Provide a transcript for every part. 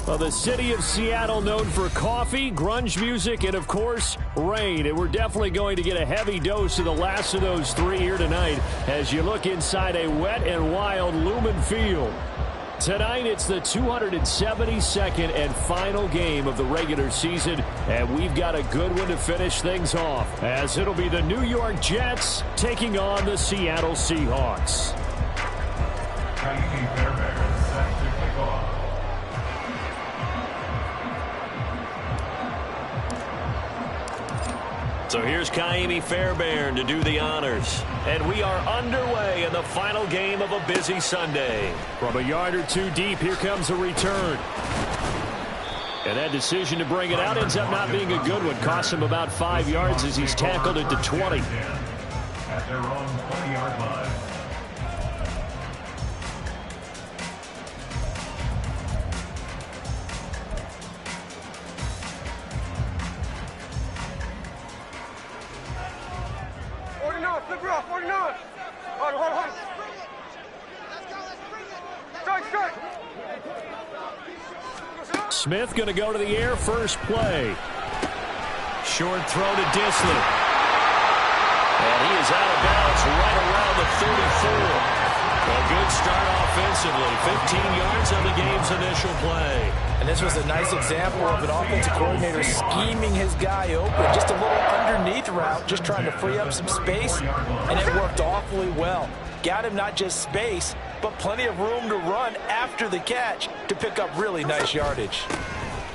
Well, the city of Seattle known for coffee, grunge music, and, of course, rain. And we're definitely going to get a heavy dose of the last of those three here tonight as you look inside a wet and wild Lumen Field. Tonight, it's the 272nd and final game of the regular season, and we've got a good one to finish things off, as it'll be the New York Jets taking on the Seattle Seahawks. So here's Ka'imi Fairbairn to do the honors. And we are underway in the final game of a busy Sunday. From a yard or two deep, here comes a return. And that decision to bring it out ends up not being a good one. Costs him about 5 yards as he's tackled at the 20. At their own 20-yard line. Smith going to go to the air first play. Short throw to Dissly. And he is out of bounds right around the 34. A good start offensively. 15 yards on the game's initial play. And this was a nice example of an offensive coordinator scheming his guy open. Just a little underneath route, just trying to free up some space, and it worked awfully well. Got him not just space, but plenty of room to run after the catch to pick up really nice yardage.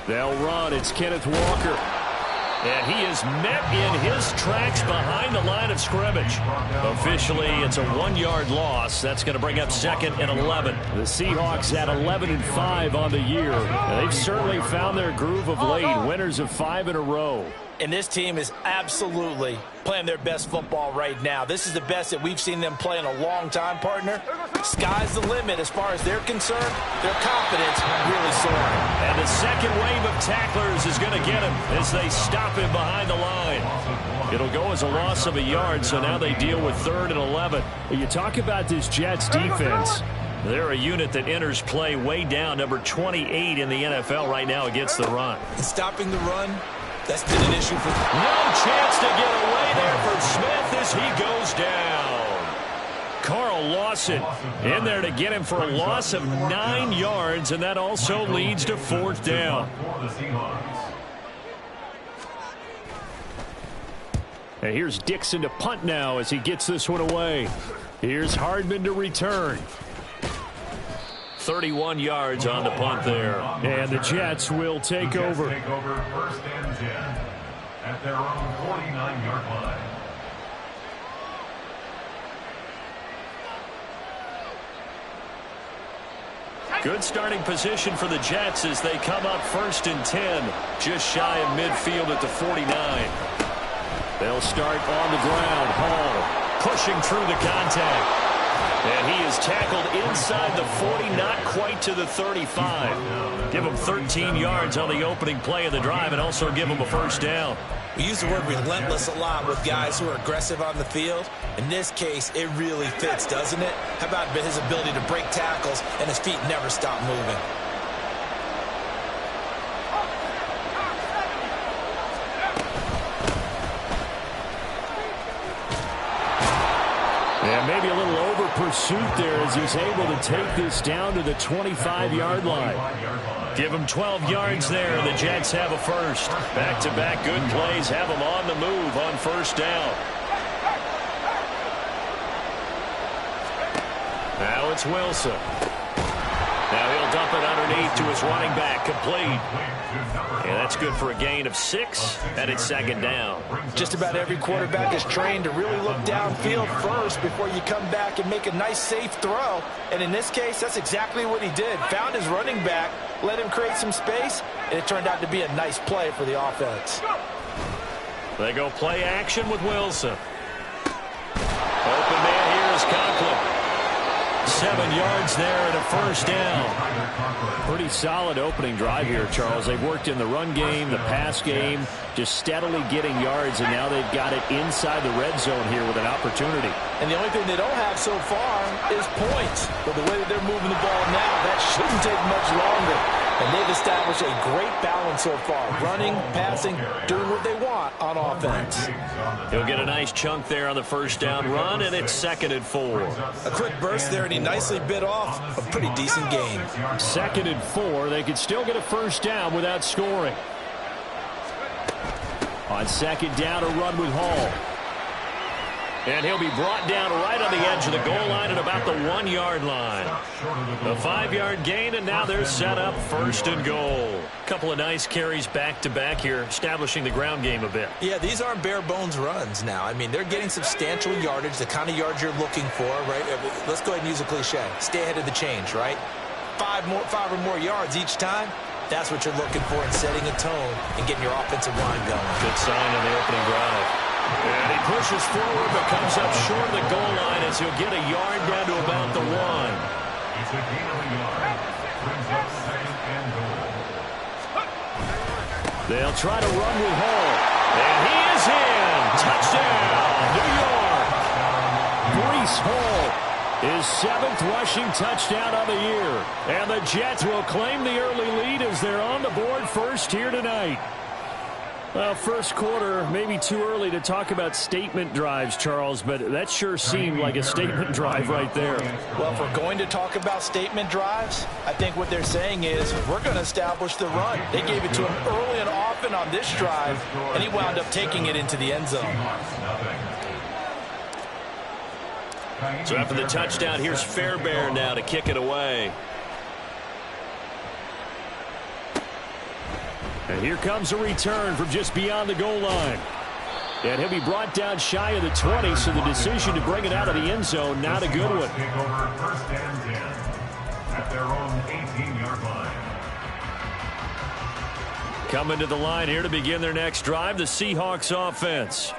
They'll run. It's Kenneth Walker. And he is met in his tracks behind the line of scrimmage. Officially, it's a 1-yard loss. That's going to bring up 2nd and 11. The Seahawks at 11-5 on the year. They've certainly found their groove of late. Winners of 5 in a row. And this team is absolutely playing their best football right now. This is the best that we've seen them play in a long time, partner. Sky's the limit as far as they're concerned. Their confidence really soaring. And the second wave of tacklers is going to get him as they stop him behind the line. It'll go as a loss of a yard, so now they deal with 3rd and 11. You talk about this Jets defense. They're a unit that enters play way down, number 28 in the NFL right now against the run. And stopping the run, that's been an issue for them. No chance to get away there for Smith as he goes down. Carl Lawson in there to get him for a loss of 9 yards, and that also leads to 4th down. And here's Dixon to punt now as he gets this one away. Here's Hardman to return. 31 yards on the punt there. And the Jets will take over. First and 10 at their own 49-yard line. Good starting position for the Jets as they come up 1st and 10, just shy of midfield at the 49. They'll start on the ground. Hall pushing through the contact. And he is tackled inside the 40, not quite to the 35. Give him 13 yards on the opening play of the drive and also give him a 1st down. We use the word relentless a lot with guys who are aggressive on the field. In this case, it really fits, doesn't it? How about his ability to break tackles and his feet never stop moving? And maybe a little over pursuit there as he's able to take this down to the 25-yard line. Give him 12 yards there, and the Jets have a 1st. Back-to-back good plays have them on the move on 1st down. Now it's Wilson. Now he'll dump it underneath to his running back, complete. And that's good for a gain of 6, and it's 2nd down. Just about every quarterback is trained to really look downfield first before you come back and make a nice, safe throw. And in this case, that's exactly what he did. Found his running back, let him create some space, and it turned out to be a nice play for the offense. They go play action with Wilson. Open man here is Conklin. 7 yards there and a 1st down. Pretty solid opening drive here, Charles. They've worked in the run game, the pass game, just steadily getting yards, and now they've got it inside the red zone here with an opportunity. And the only thing they don't have so far is points. But the way that they're moving the ball now, that shouldn't take much longer. And they've established a great balance so far. Running, passing, doing what they want on offense. He'll get a nice chunk there on the first down run, and it's 2nd and 4. A quick burst there, and he nicely bit off a pretty decent gain. 2nd and 4. They could still get a first down without scoring. On 2nd down, a run with Hall. And he'll be brought down right on the edge of the goal line at about the 1-yard line. A 5-yard gain, and now they're set up 1st and goal. Couple of nice carries back-to-back here, establishing the ground game a bit. Yeah, these aren't bare-bones runs now. I mean, they're getting substantial yardage, the kind of yards you're looking for, right? Let's go ahead and use a cliche. Stay ahead of the change, right? 5 or more yards each time. That's what you're looking for in setting a tone and getting your offensive line going. Good sign on the opening drive. And he pushes forward but comes up short of the goal line as he'll get a yard down to about the 1. It's a gain of a yard. Brings up 2nd and goal. They'll try to run with Hall. And he is in. Touchdown, New York. Breece Hall, his 7th rushing touchdown of the year. And the Jets will claim the early lead as they're on the board first here tonight. Well, first quarter, maybe too early to talk about statement drives, Charles, but that sure seemed like a statement drive right there. Well, if we're going to talk about statement drives, I think what they're saying is we're going to establish the run. They gave it to him early and often on this drive, and he wound up taking it into the end zone. So after the touchdown, here's Fairbairn now to kick it away. And here comes a return from just beyond the goal line. And he'll be brought down shy of the 20, so the decision to bring it out of the end zone, not a good one. Take over 1st and 10 at their own 18-yard line. Coming to the line here to begin their next drive, the Seahawks offense.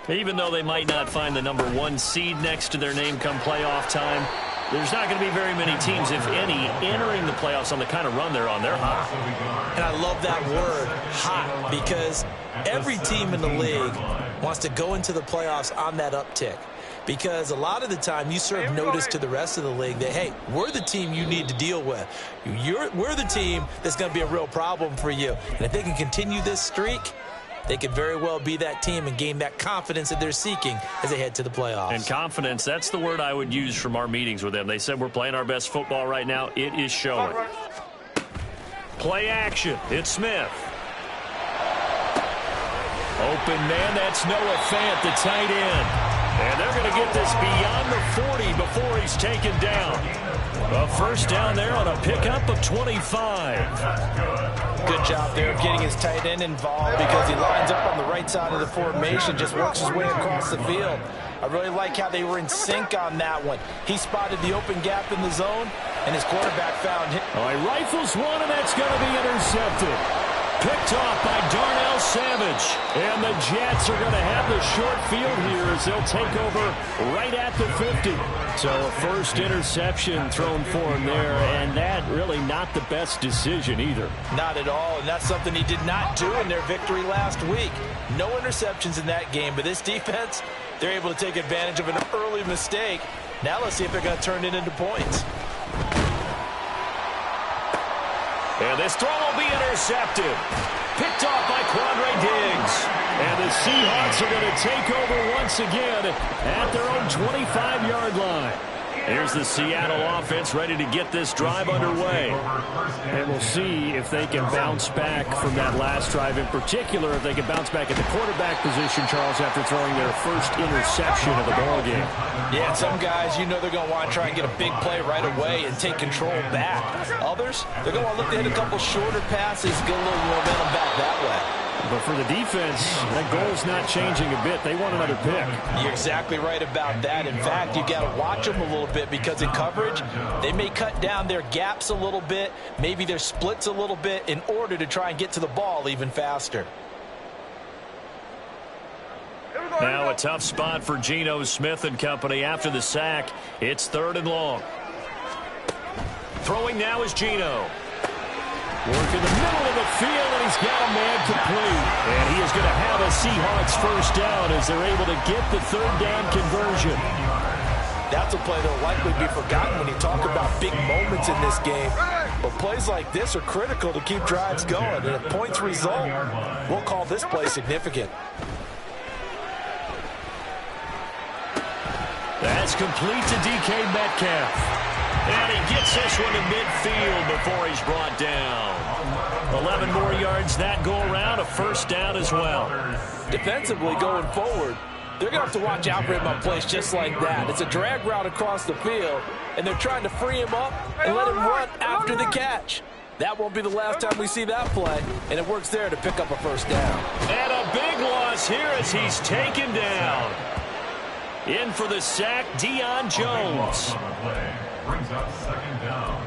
Even though they might not find the number 1 seed next to their name come playoff time, there's not going to be very many teams, if any, entering the playoffs on the kind of run they're on. They're hot. And I love that word, hot, because every team in the league wants to go into the playoffs on that uptick. Because a lot of the time you serve notice to the rest of the league that, hey, we're the team you need to deal with. We're the team that's going to be a real problem for you. And if they can continue this streak, they could very well be that team and gain that confidence that they're seeking as they head to the playoffs. And confidence, that's the word I would use from our meetings with them. They said we're playing our best football right now. It is showing. Play action. It's Smith. Open man, that's Noah Fant, the tight end. And they're going to get this beyond the 40 before he's taken down. A first down there on a pickup of 25. Good job there of getting his tight end involved because he lines up on the right side of the formation, just works his way across the field. I really like how they were in sync on that one. He spotted the open gap in the zone, and his quarterback found him. Oh, he rifles one, and that's going to be intercepted. Picked off by Darnell Savage. And the Jets are going to have the short field here as they'll take over right at the 50. So a first interception thrown for him there, and that really not the best decision either. Not at all, and that's something he did not do in their victory last week. No interceptions in that game, but this defense, they're able to take advantage of an early mistake. Now let's see if they're going to turn it into points. And this throw will be intercepted. Picked off by Quandre Diggs. And the Seahawks are going to take over once again at their own 25-yard line. Here's the Seattle offense ready to get this drive underway. And we'll see if they can bounce back from that last drive. In particular, if they can bounce back at the quarterback position, Charles, after throwing their first interception of the ballgame. Yeah, some guys, you know they're going to want to try and get a big play right away and take control back. Others, they're going to want to look to hit a couple shorter passes, get a little momentum back that way. But for the defense, that goal's not changing a bit. They want another pick. You're exactly right about that. In fact, you got to watch them a little bit because in coverage, they may cut down their gaps a little bit, maybe their splits a little bit in order to try and get to the ball even faster. Now a tough spot for Geno Smith and company after the sack. It's 3rd and long. Throwing now is Geno. Work in the middle of the field, and he's got a man complete. And he is going to have a Seahawks first down as they're able to get the 3rd down conversion. That's a play that will likely be forgotten when you talk about big moments in this game. But plays like this are critical to keep drives going. And if points result, we'll call this play significant. That's complete to DK Metcalf. And he gets this one to midfield before he's brought down. 11 more yards that go around, a first down as well. Defensively going forward, they're going to have to watch out for him on plays just like that. It's a drag route across the field, and they're trying to free him up and let him run after the catch. That won't be the last time we see that play, and it works there to pick up a first down. And a big loss here as he's taken down. In for the sack, Deion Jones. Brings up second down.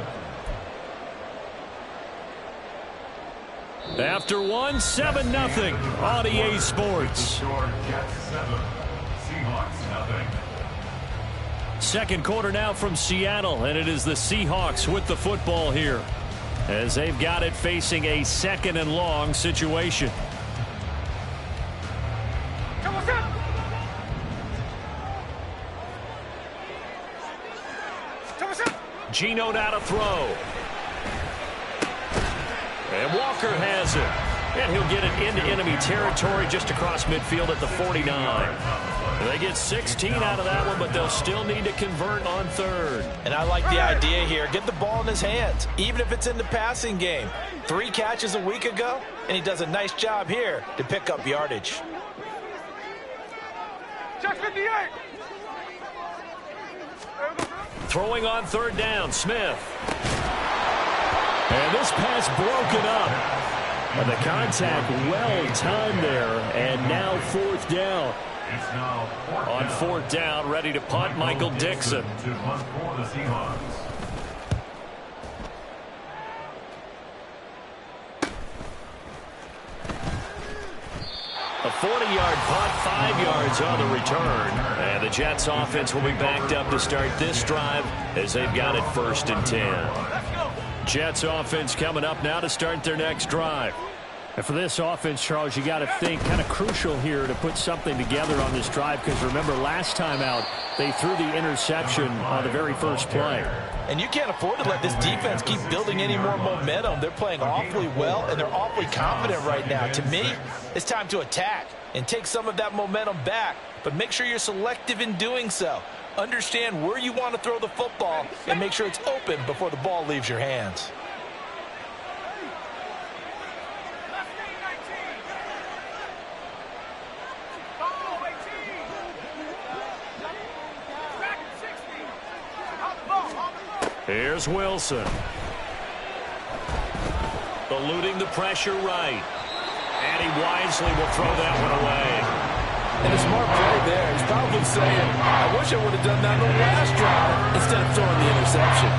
After 7-0 on EA Sports. Jets 7, Seahawks 0. Second quarter now from Seattle, and it is the Seahawks with the football here as they've got it facing a second and long situation. Geno now to throw. And Walker has it. And he'll get it into enemy territory just across midfield at the 49. And they get 16 out of that one, but they'll still need to convert on third. And I like the idea here. Get the ball in his hands, even if it's in the passing game. 3 catches a week ago, and he does a nice job here to pick up yardage. Throwing on third down, Smith. And this pass broken up. And the contact well timed there. And now fourth down. It's now On fourth down, ready to punt, Michael Dixon. to punt for the Seahawks. A 40-yard punt, 5 yards on the return. And the Jets offense will be backed up to start this drive as they've got it 1st and 10. Jets offense coming up now to start their next drive. And for this offense, Charles, you got to think kind of crucial here to put something together on this drive, because remember last time out they threw the interception on the very first play. And you can't afford to let this defense keep building any more momentum. They're playing awfully well, and they're awfully confident right now. To me, it's time to attack and take some of that momentum back, but make sure you're selective in doing so. Understand where you want to throw the football and make sure it's open before the ball leaves your hands. Here's Wilson. Eluding the pressure right. And he wisely will throw that one away. And a smart play there. He's probably saying, I wish I would have done that on the last drive instead of throwing the interception.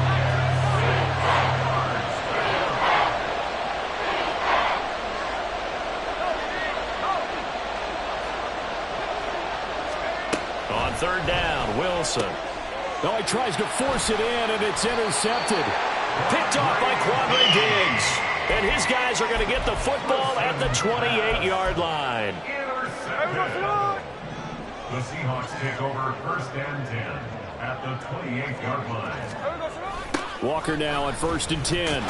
On third down, Wilson. Oh, he tries to force it in, and it's intercepted. Picked off by Quandre Diggs. And his guys are going to get the football at the 28-yard line. The Seahawks take over 1st and 10 at the 28-yard line. Walker now on 1st and 10.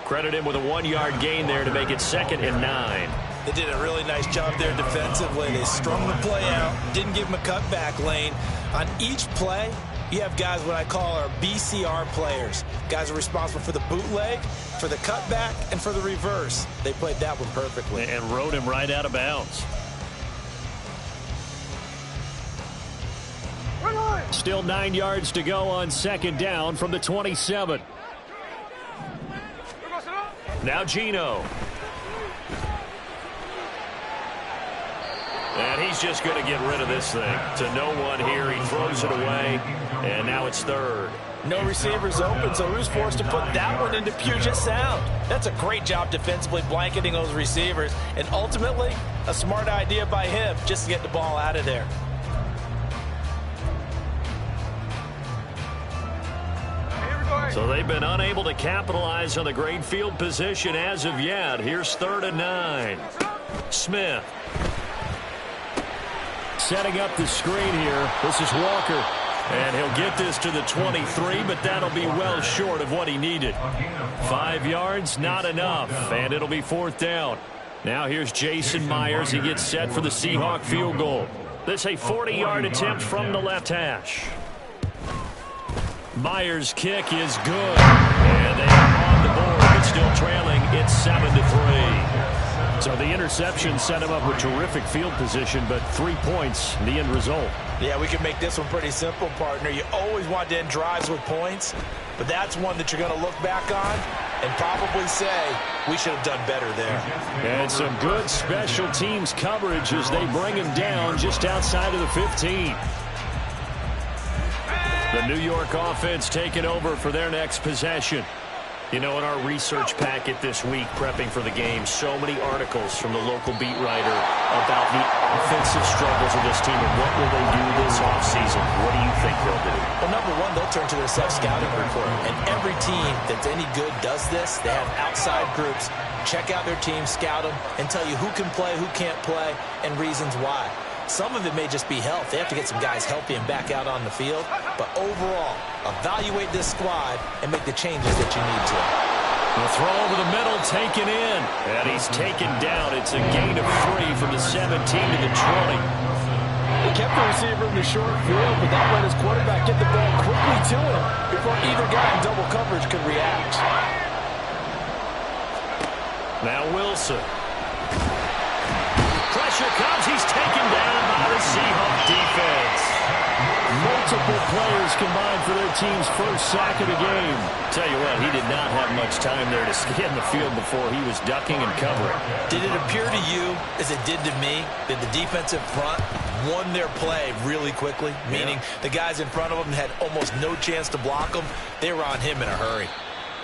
Credit him with a 1-yard gain there to make it 2nd and 9. They did a really nice job there defensively. They strung the play out, didn't give him a cutback lane. On each play, you have guys what I call our BCR players. Guys are responsible for the bootleg, for the cutback, and for the reverse. They played that one perfectly. And rode him right out of bounds. Still 9 yards to go on 2nd down from the 27. Now Geno. And he's just going to get rid of this thing. To no one here. He throws it away. And now it's 3rd. No receivers open, so who's forced to put that one into Puget Sound? That's a great job defensively blanketing those receivers. And ultimately, a smart idea by him just to get the ball out of there. So they've been unable to capitalize on the great field position as of yet. Here's 3rd and 9. Smith. Setting up the screen here. This is Walker. And he'll get this to the 23, but that'll be well short of what he needed. 5 yards, not enough, and it'll be 4th down. Now here's Jason Myers. He gets set for the Seahawk field goal. This a 40-yard attempt from the left hash. Myers' kick is good. And they are on the board, but still trailing. It's 7-3. So the interception set him up with terrific field position, but 3 points, the end result. Yeah, we can make this one pretty simple, partner. You always want to end drives with points, but that's one that you're going to look back on and probably say, we should have done better there. And some good special teams coverage as they bring him down just outside of the 15. The New York offense taking over for their next possession. You know, in our research packet this week, prepping for the game, so many articles from the local beat writer about the offensive struggles of this team and what will they do this offseason. What do you think they'll do? Well, number one, they'll turn to their self-scouting report. And every team that's any good does this. They have outside groups. Check out their team, scout them, and tell you who can play, who can't play, and reasons why. Some of it may just be health. They have to get some guys healthy and back out on the field. But overall, evaluate this squad and make the changes that you need to. The throw over the middle, taken in. And he's taken down. It's a gain of 3 from the 17 to the 20. He kept the receiver in the short field, but that let his quarterback get the ball quickly to him before either guy in double coverage could react. Now Wilson. Pressure comes. He's taken down by the Seahawk defense. Multiple players combined for their team's first sack of the game. Tell you what, he did not have much time there to scan the field before he was ducking and covering. Did it appear to you, as it did to me, that the defensive front won their play really quickly? Meaning the guys in front of them had almost no chance to block them. They were on him in a hurry.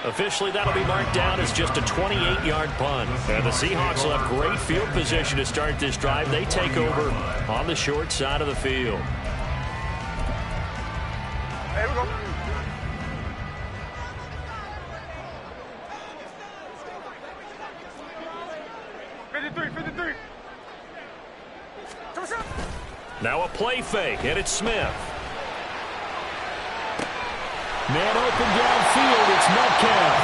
Officially, that'll be marked down as just a 28-yard punt. And the Seahawks will have great field position to start this drive. They take over on the short side of the field. There we go. Now a play fake, and it's Smith. Man open downfield, it's Metcalf.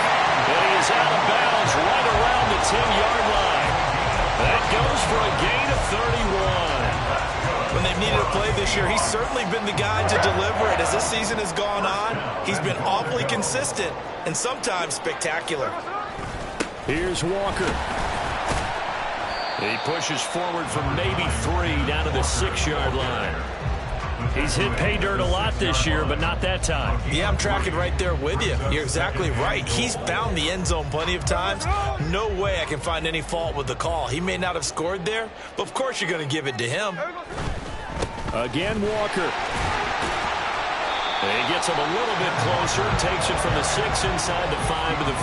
And he is out of bounds right around the 10-yard line. That goes for a gain of 31. When they've needed a play this year, he's certainly been the guy to deliver it. As this season has gone on, he's been awfully consistent and sometimes spectacular. Here's Walker. He pushes forward for maybe 3 down to the 6-yard line. He's hit pay dirt a lot this year, but not that time. Yeah, I'm tracking right there with you. You're exactly right. He's found the end zone plenty of times. No way I can find any fault with the call. He may not have scored there, but of course you're going to give it to him. Again, Walker. And he gets him a little bit closer, takes it from the 6 inside the 5 to the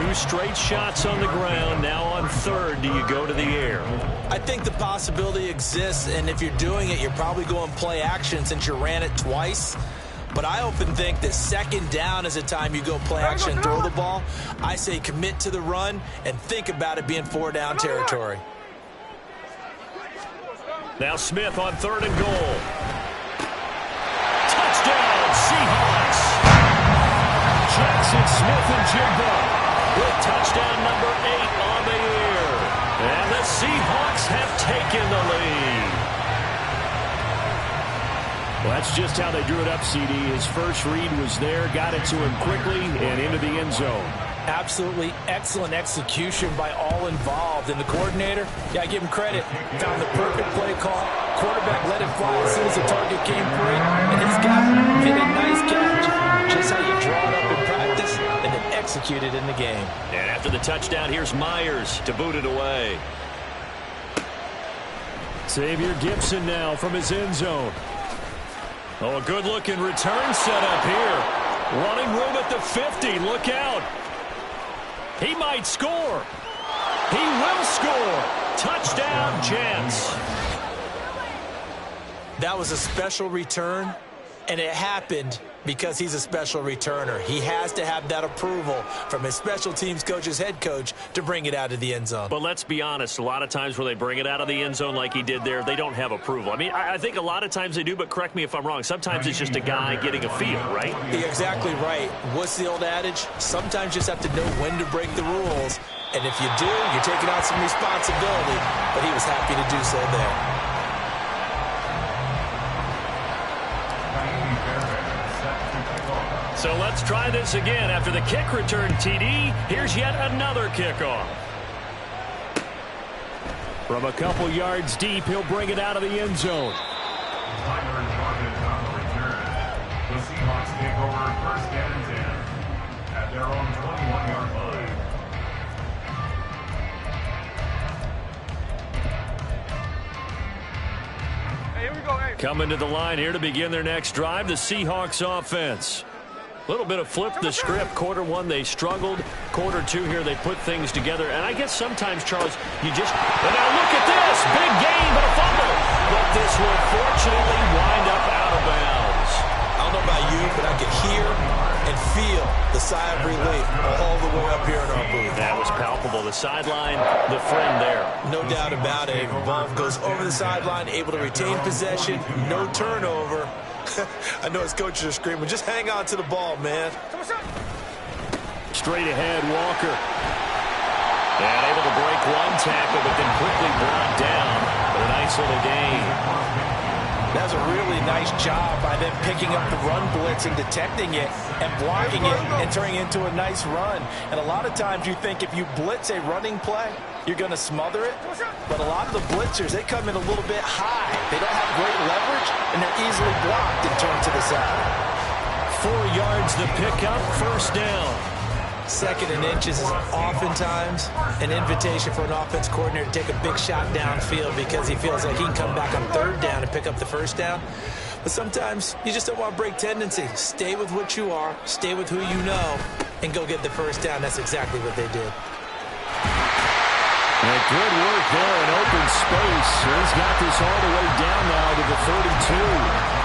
4. 2 straight shots on the ground. Now on 3rd, do you go to the air? I think the possibility exists, and if you're doing it, you're probably going play action since you ran it twice. But I often think that 2nd down is a time you go play action and throw the ball. I say commit to the run and think about it being 4-down territory. Now Smith on 3rd and goal. Touchdown, Seahawks. Jackson Smith-Njigba with touchdown number 8 on the year. And the Seahawks have taken the lead. Well, that's just how they drew it up, CD. His first read was there, got it to him quickly, and into the end zone. Absolutely excellent execution by all involved. And the coordinator, yeah, I give him credit. Found the perfect play call. Quarterback let it fly as soon as the target came free. And his guy hit a nice catch. Just how you draw it up in practice and then execute it in the game. And after the touchdown, here's Myers to boot it away. Xavier Gipson now from his end zone. Oh, a good-looking return set up here. Running room at the 50. Look out. He might score. He will score. Touchdown, Jets. That was a special return, and it happened because he's a special returner. He has to have that approval from his special teams coach's head coach to bring it out of the end zone. But let's be honest, a lot of times where they bring it out of the end zone like he did there, they don't have approval. I mean, I think a lot of times they do, but correct me if I'm wrong. Sometimes it's just a guy getting a feel, right? You're exactly right. What's the old adage? Sometimes you just have to know when to break the rules. And if you do, you're taking on some responsibility. But he was happy to do so there. So let's try this again. After the kick return TD, here's yet another kickoff. From a couple yards deep, he'll bring it out of the end zone. Tyler Jordan on the return. The Seahawks take over first and 10 at their own 21-yard line. Hey, here we go. Hey. Coming to the line here to begin their next drive, the Seahawks offense. A little bit of flip the script. Quarter one, they struggled. Quarter two here, they put things together. And I guess sometimes, Charles, you just... And now look at this. Big gain, but a fumble. But this will fortunately wind up out of bounds. I don't know about you, but I could hear and feel the sigh of relief all the way up here in our booth. That was palpable. The sideline, the friend there. No doubt about it. Ball goes over the sideline, able to retain possession, no turnover. I know his coaches are screaming, just hang on to the ball, man. Straight ahead, Walker. And able to break one tackle, but then quickly brought down. But a nice little gain. That was a really nice job by them picking up the run blitz and detecting it and blocking it and turning it into a nice run. And a lot of times you think if you blitz a running play, you're going to smother it. But a lot of the blitzers, they come in a little bit high. They don't have great leverage, and they're easily blocked and turned to the side. 4 yards the pickup, first down. Second and inches is oftentimes an invitation for an offense coordinator to take a big shot downfield because he feels like he can come back on third down and pick up the first down. But sometimes you just don't want to break tendency. Stay with what you are, stay with who you know, and go get the first down. That's exactly what they did. And good work there in open space. He's got this all the way down now to the 32.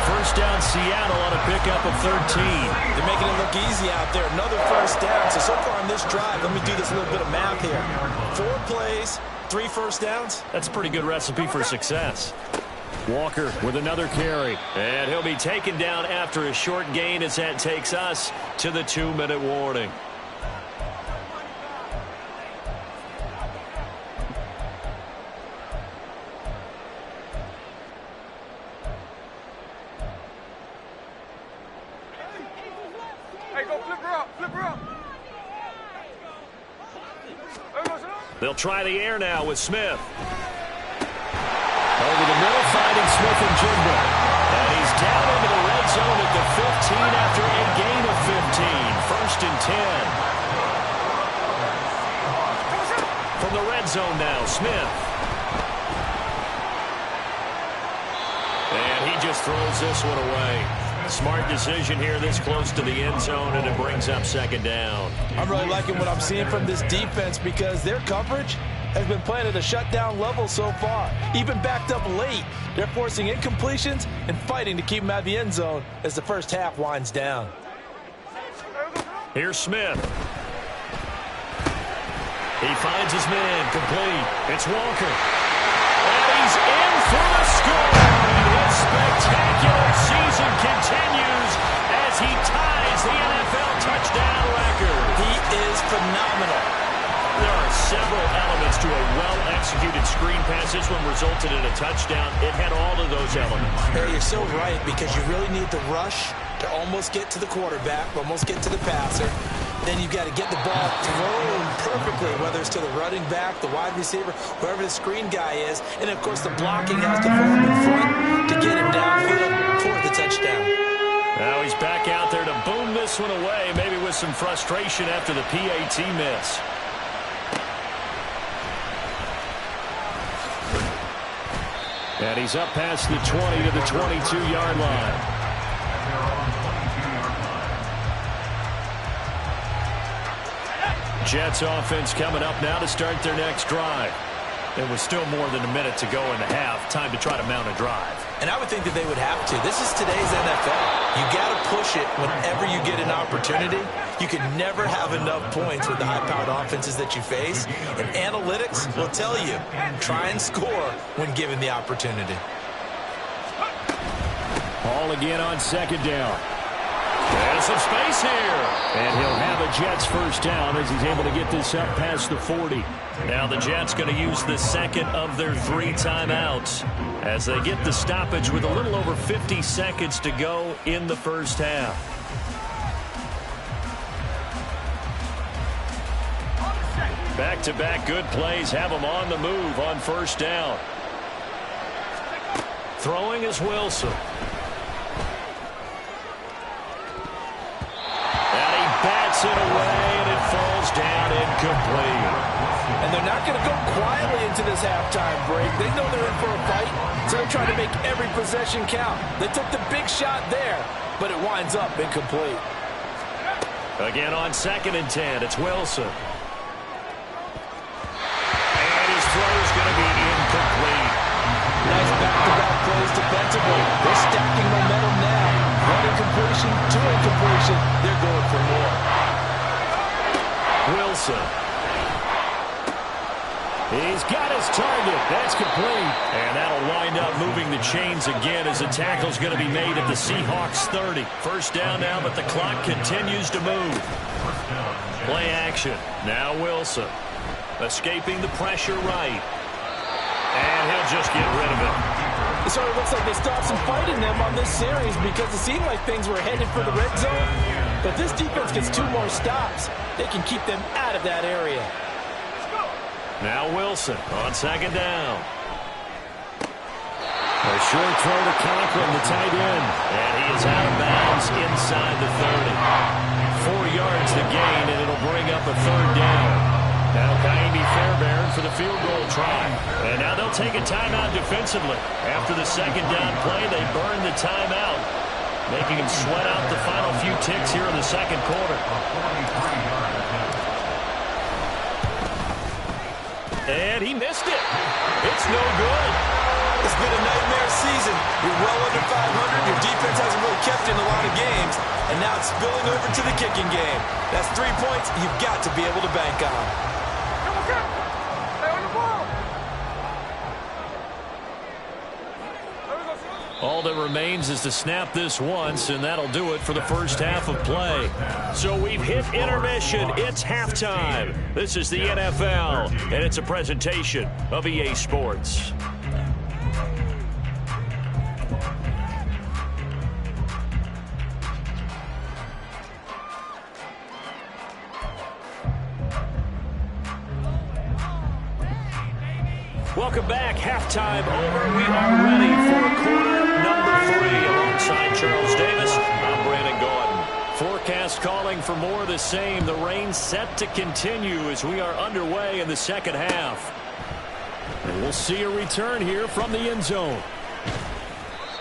First down, Seattle on a pickup of 13. They're making it look easy out there. Another first down. So far on this drive, let me do this little bit of math here. 4 plays, 3 first downs. That's a pretty good recipe for success. Walker with another carry. And he'll be taken down after a short gain as that takes us to the 2-minute warning. They'll try the air now with Smith. Over the middle, finding Smith and Jigba. And he's down into the red zone at the 15 after a gain of 15. First and 10. From the red zone now, Smith. And he just throws this one away. Smart decision here this close to the end zone, and it brings up second down. I'm really liking what I'm seeing from this defense because their coverage has been playing at a shutdown level so far. Even backed up late, they're forcing incompletions and fighting to keep them out of the end zone as the first half winds down. Here's Smith. He finds his man, complete. It's Walker. And he's in for the score. His spectacular season continues as he ties the NFL touchdown record. He is phenomenal. There are several elements to a well-executed screen pass. This one resulted in a touchdown. It had all of those elements. Hey, you're so right because you really need the rush to almost get to the quarterback, almost get to the passer. Then you've got to get the ball thrown perfectly, whether it's to the running back, the wide receiver, whoever the screen guy is. And, of course, the blocking has to form in front to get him downfield for the touchdown. Now he's back out there to boom this one away, maybe with some frustration after the PAT miss. And he's up past the 20 to the 22-yard line. Jets offense coming up now to start their next drive. There was still more than a minute to go in the half. Time to try to mount a drive. And I would think that they would have to. This is today's NFL. You got to push it whenever you get an opportunity. You can never have enough points with the high-powered offenses that you face. And analytics will tell you, try and score when given the opportunity. Ball again on second down. There's some space here. And he'll have a Jets first down as he's able to get this up past the 40. Now the Jets going to use the second of their 3 timeouts as they get the stoppage with a little over 50 seconds to go in the first half. Back-to-back good plays have them on the move on first down. Throwing is Wilson. And he bats it away, and it falls down incomplete. And they're not going to go quietly into this halftime break. They know they're in for a fight, so they're trying to make every possession count. They took the big shot there, but it winds up incomplete. Again on 2nd and 10, it's Wilson. And his throw is going to be incomplete. Nice back-to-back plays defensively. They're stacking momentum now. 1 incompletion, 2 incompletion. They're going for more. Wilson. He's got his target. That's complete. And that'll wind up moving the chains again as the tackle's going to be made at the Seahawks 30. First down now, but the clock continues to move. Play action. Now Wilson. Escaping the pressure right. And he'll just get rid of it. It sort of looks like they stopped some fight in them on this series because it seemed like things were headed for the red zone. But this defense gets 2 more stops. They can keep them out of that area. Now Wilson on 2nd down. A short throw to Conklin, the tight end. And he is out of bounds inside the 30. 4 yards the gain, and it'll bring up a 3rd down. Now Kaimi Fairbairn for the field goal try. And now they'll take a timeout defensively. After the 2nd down play, they burn the timeout, making him sweat out the final few ticks here in the 2nd quarter. And he missed it. It's no good. It's been a nightmare season. You're well under 500. Your defense hasn't really kept in a lot of games. And now it's spilling over to the kicking game. That's 3 points you've got to be able to bank on. All that remains is to snap this once, and that'll do it for the first half of play. So we've hit intermission. It's halftime. This is the NFL, and it's a presentation of EA Sports. Welcome back. Halftime over. We are ready for quarter number 3 alongside Charles Davis. I'm Brandon Gordon. Forecast calling for more of the same. The rain set to continue as we are underway in the second half. And we'll see a return here from the end zone.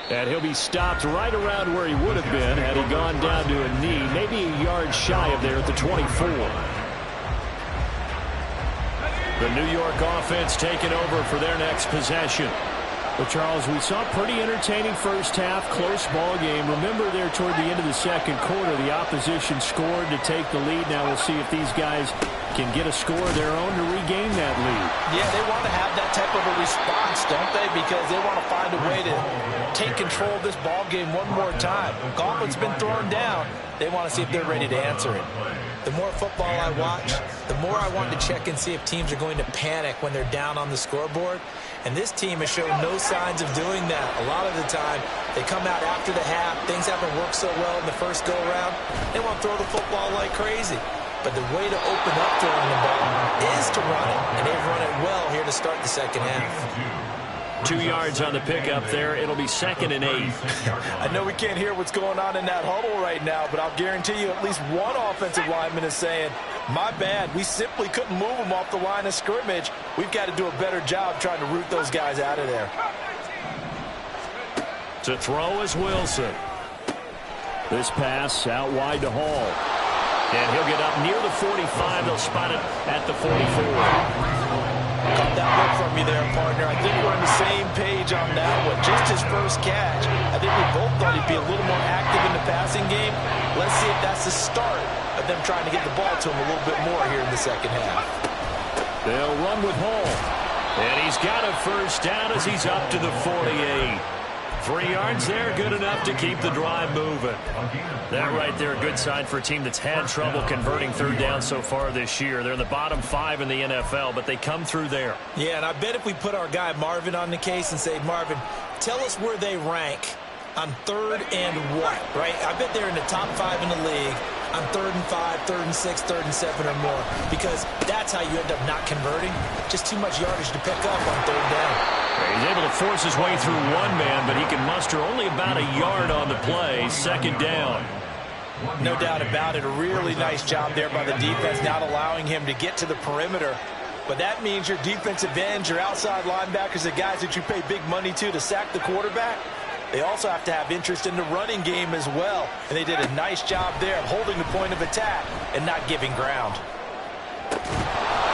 And he'll be stopped right around where he would have been had he gone down to a knee, maybe a yard shy of there at the 24. The New York offense taking over for their next possession. But, Charles, we saw a pretty entertaining first half, close ball game. Remember there toward the end of the second quarter, the opposition scored to take the lead. Now we'll see if these guys can get a score of their own to regain that lead. Yeah, they want to have that type of a response, don't they? Because they want to find a way to take control of this ball game one more time. Gauntlet's been thrown down. They want to see if they're ready to answer it. The more football I watch, the more I want to check and see if teams are going to panic when they're down on the scoreboard. And this team has shown no signs of doing that. A lot of the time, they come out after the half. Things haven't worked so well in the first go-around. They want to throw the football like crazy. But the way to open up throwing the ball is to run it. And they've run it well here to start the second half. 2 yards on the pickup there. It'll be 2nd and 8. I know we can't hear what's going on in that huddle right now, but I'll guarantee you at least one offensive lineman is saying, my bad, we simply couldn't move them off the line of scrimmage. We've got to do a better job trying to root those guys out of there. To throw is Wilson. This pass out wide to Hall. And he'll get up near the 45. They'll spot it at the 44. Caught that look from you there, partner. I think we're on the same page on that one. Just his first catch. I think we both thought he'd be a little more active in the passing game. Let's see if that's the start of them trying to get the ball to him a little bit more here in the second half. They'll run with Hall. And he's got a first down as he's up to the 48. 3 yards there, good enough to keep the drive moving. That right there, a good sign for a team that's had trouble converting third down so far this year. They're in the bottom 5 in the NFL, but they come through there. Yeah, and I bet if we put our guy Marvin on the case and say, Marvin, tell us where they rank on 3rd and what, right? I bet they're in the top 5 in the league on 3rd and 5, 3rd and 6, 3rd and 7 or more, because that's how you end up not converting. Just too much yardage to pick up on 3rd down. He's able to force his way through one man, but he can muster only about a yard on the play. 2nd down. No doubt about it. A really nice job there by the defense, not allowing him to get to the perimeter. But that means your defensive ends, your outside linebackers, the guys that you pay big money to sack the quarterback, they also have to have interest in the running game as well. And they did a nice job there of holding the point of attack and not giving ground.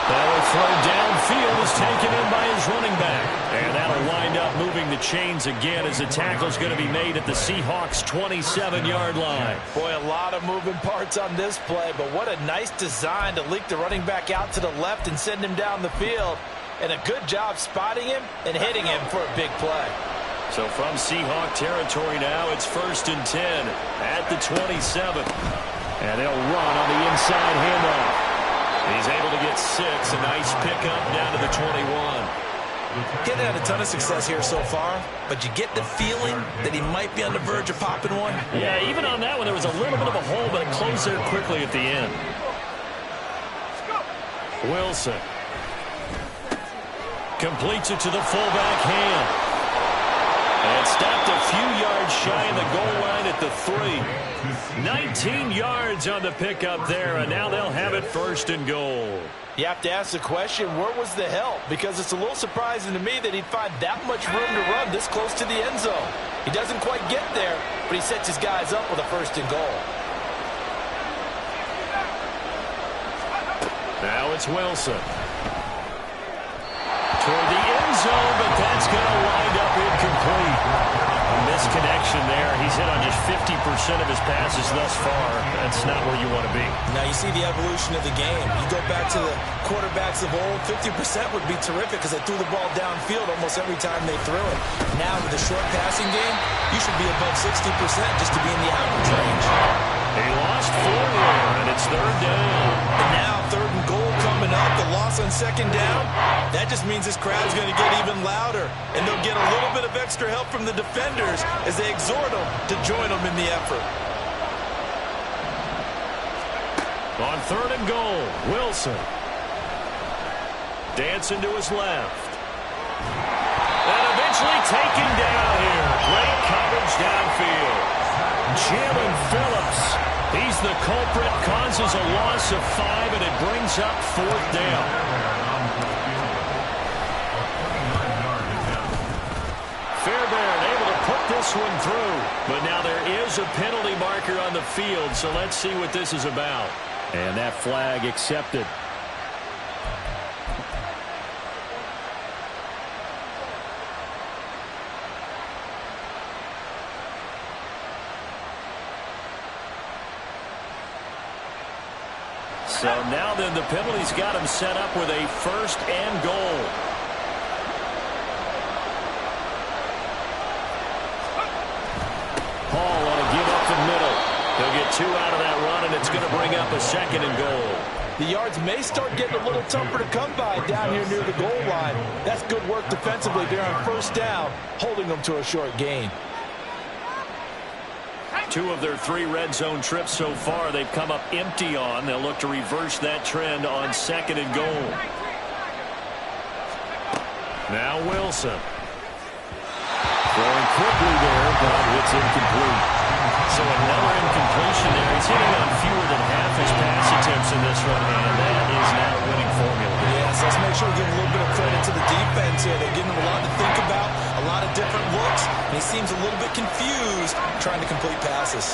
That'll throw downfield is taken in by his running back. And that'll wind up moving the chains again as the tackle's going to be made at the Seahawks' 27-yard line. Boy, a lot of moving parts on this play, but what a nice design to leak the running back out to the left and send him down the field. And a good job spotting him and hitting him for a big play. So from Seahawk territory now, it's 1st and 10 at the 27. And they'll run on the inside handoff. He's able to get 6. A nice pickup down to the 21. Getting had a ton of success here so far, but you get the feeling that he might be on the verge of popping one. Yeah, even on that one, there was a little bit of a hole, but it closed there quickly at the end. Wilson completes it to the fullback hand. And stopped a few yards shy of the goal line at the 3. 19 yards on the pickup there, and now they'll have it 1st and goal. You have to ask the question, where was the help? Because it's a little surprising to me that he'd find that much room to run this close to the end zone. He doesn't quite get there, but he sets his guys up with a 1st and goal. Now it's Wilson. Toward the end zone, but that's going to wind up incomplete. A misconnection there. He's hit on just 50% of his passes thus far. That's not where you want to be. Now you see the evolution of the game. You go back to the quarterbacks of old, 50% would be terrific because they threw the ball downfield almost every time they threw it. Now with the short passing game, you should be above 60% just to be in the average range. He lost 4 there, and it's 3rd down. And now 3rd and goal coming up. The loss on 2nd down. That just means this crowd's going to get even louder. And they'll get a little bit of extra help from the defenders as they exhort them to join them in the effort. On 3rd and goal, Wilson. Dancing to his left. And eventually taken down here. Great coverage downfield. Jalen Phillips. He's the culprit, causes a loss of 5, and it brings up 4th down. Fairbairn able to put this one through, but now there is a penalty marker on the field, so let's see what this is about. And that flag accepted. So now then the penalty's got him set up with a 1st and goal. Hall on a give up the middle. He'll get 2 out of that run, and it's going to bring up a 2nd and goal. The yards may start getting a little tougher to come by down here near the goal line. That's good work defensively there on 1st down, holding them to a short gain. 2 of their 3 red zone trips so far they've come up empty on. They'll look to reverse that trend on 2nd and goal. Now Wilson. Throwing quickly there, but it's incomplete. So another incompletion there. He's hitting on fewer than half his pass attempts in this one, and that is not a winning formula. Yes, let's make sure we give a little bit of credit to the defense here. They're giving him a lot to think about, a lot of different looks, and he seems a little bit confused trying to complete passes.